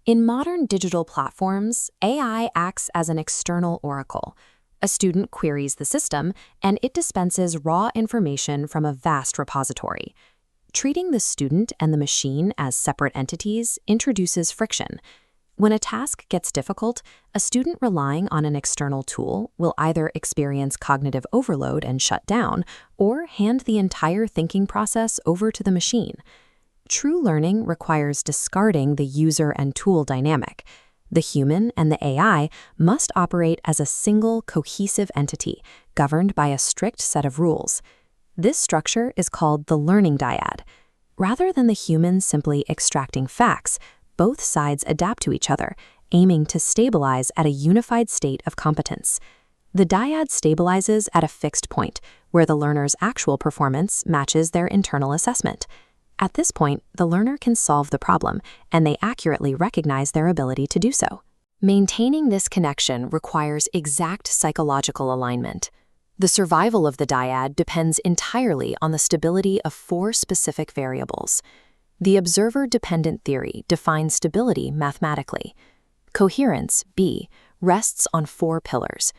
In modern digital platforms, AI acts as an external oracle. A student queries the system, and it dispenses raw information from a vast repository. Treating the student and the machine as separate entities introduces friction. When a task gets difficult, a student relying on an external tool will either experience cognitive overload and shut down, or hand the entire thinking process over to the machine. True learning requires discarding the user and tool dynamic. The human and the AI must operate as a single, cohesive entity, governed by a strict set of rules. This structure is called the learning dyad. Rather than the human simply extracting facts, both sides adapt to each other, aiming to stabilize at a unified state of competence. The dyad stabilizes at a fixed point, where the learner's actual performance matches their internal assessment. At this point, the learner can solve the problem, and they accurately recognize their ability to do so. Maintaining this connection requires exact psychological alignment. The survival of the dyad depends entirely on the stability of 4 specific variables. The observer-dependent theory defines stability mathematically. Coherence B rests on 4 pillars: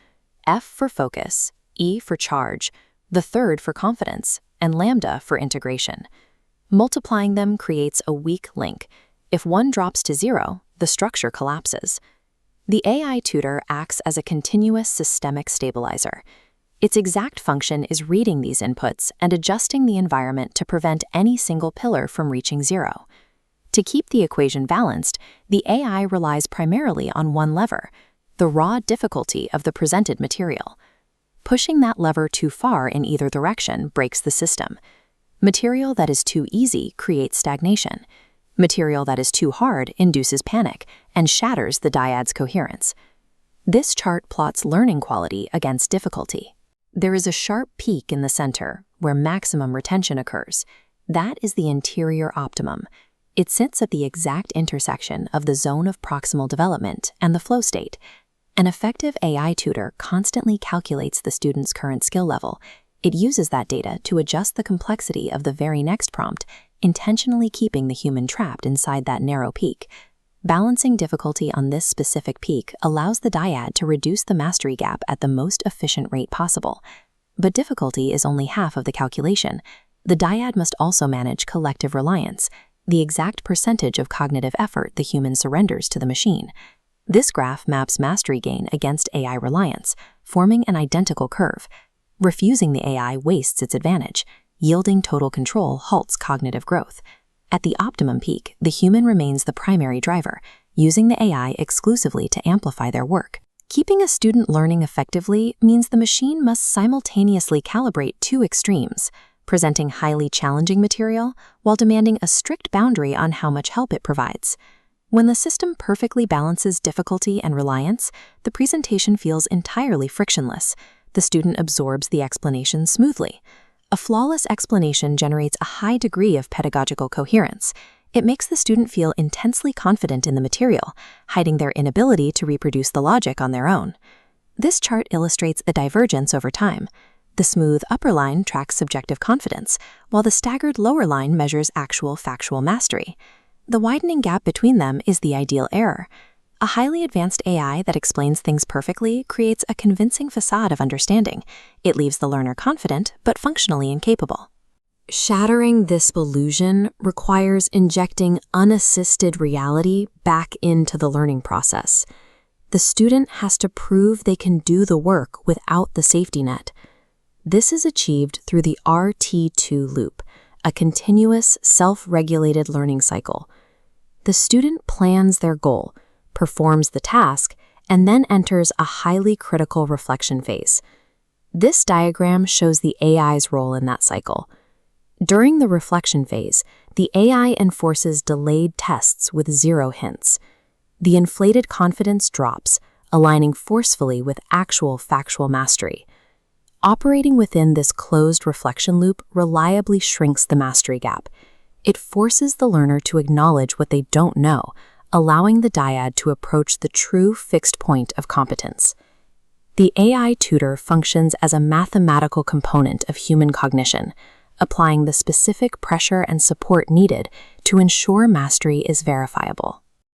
F for focus, E for charge, the third for confidence, and lambda for integration. Multiplying them creates a weak link. If one drops to 0, the structure collapses. The AI tutor acts as a continuous systemic stabilizer. Its exact function is reading these inputs and adjusting the environment to prevent any single pillar from reaching 0. To keep the equation balanced, the AI relies primarily on one lever, the raw difficulty of the presented material. Pushing that lever too far in either direction breaks the system. Material that is too easy creates stagnation. Material that is too hard induces panic and shatters the dyad's coherence. This chart plots learning quality against difficulty. There is a sharp peak in the center where maximum retention occurs. That is the interior optimum. It sits at the exact intersection of the zone of proximal development and the flow state. An effective AI tutor constantly calculates the student's current skill level. It uses that data to adjust the complexity of the very next prompt, intentionally keeping the human trapped inside that narrow peak. Balancing difficulty on this specific peak allows the dyad to reduce the mastery gap at the most efficient rate possible. But difficulty is only half of the calculation. The dyad must also manage collective reliance, the exact percentage of cognitive effort the human surrenders to the machine. This graph maps mastery gain against AI reliance, forming an identical curve. Refusing the AI wastes its advantage. Yielding total control halts cognitive growth. At the optimum peak, the human remains the primary driver, using the AI exclusively to amplify their work. Keeping a student learning effectively means the machine must simultaneously calibrate 2 extremes, presenting highly challenging material while demanding a strict boundary on how much help it provides. When the system perfectly balances difficulty and reliance, the presentation feels entirely frictionless. The student absorbs the explanation smoothly. A flawless explanation generates a high degree of pedagogical coherence. It makes the student feel intensely confident in the material, hiding their inability to reproduce the logic on their own. This chart illustrates a divergence over time. The smooth upper line tracks subjective confidence, while the staggered lower line measures actual factual mastery. The widening gap between them is the ideal error. A highly advanced AI that explains things perfectly creates a convincing facade of understanding. It leaves the learner confident, but functionally incapable. Shattering this illusion requires injecting unassisted reality back into the learning process. The student has to prove they can do the work without the safety net. This is achieved through the RT2 loop, a continuous, self-regulated learning cycle. The student plans their goal, performs the task, and then enters a highly critical reflection phase. This diagram shows the AI's role in that cycle. During the reflection phase, the AI enforces delayed tests with 0 hints. The inflated confidence drops, aligning forcefully with actual factual mastery. Operating within this closed reflection loop reliably shrinks the mastery gap. It forces the learner to acknowledge what they don't know, allowing the dyad to approach the true fixed point of competence. The AI tutor functions as a mathematical component of human cognition, applying the specific pressure and support needed to ensure mastery is verifiable.